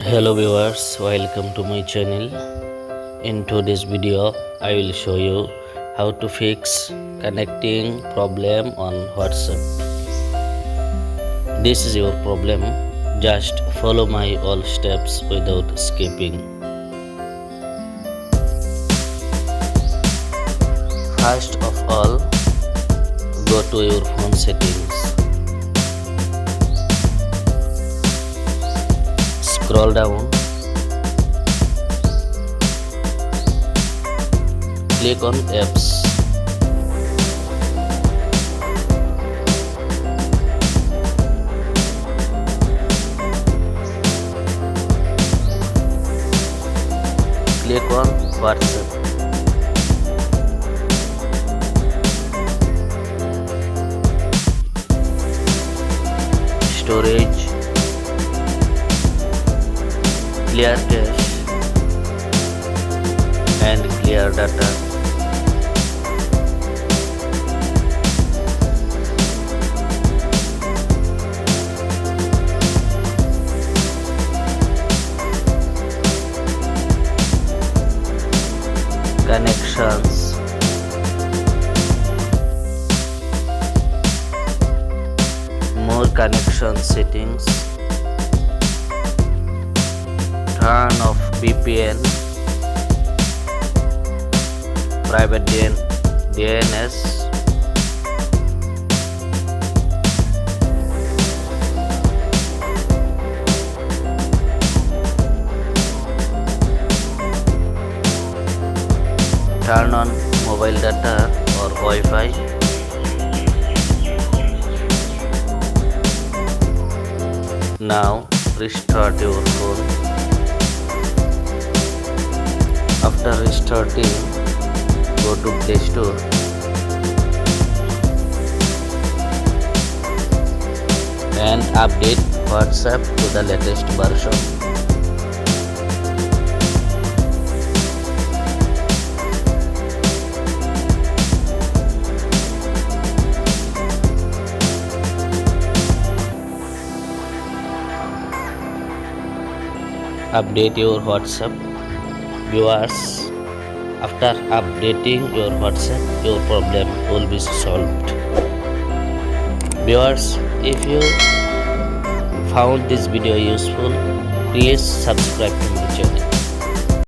Hello viewers, welcome to my channel. In today's video, I will show you how to fix connecting problem on WhatsApp. This is your problem. Just follow my all steps without skipping. First of all, go to your phone settings. Scroll down. Click on apps. Click on WhatsApp. Storage, clear cache and clear data. Connections, more connection settings. Turn off VPN, private DNS, turn on mobile data or Wi-Fi. Now restart your phone. After restarting, go to Play Store. And update WhatsApp to the latest version. Update your WhatsApp. Viewers, after updating your WhatsApp, your problem will be solved. Viewers, if you found this video useful, please subscribe to my channel.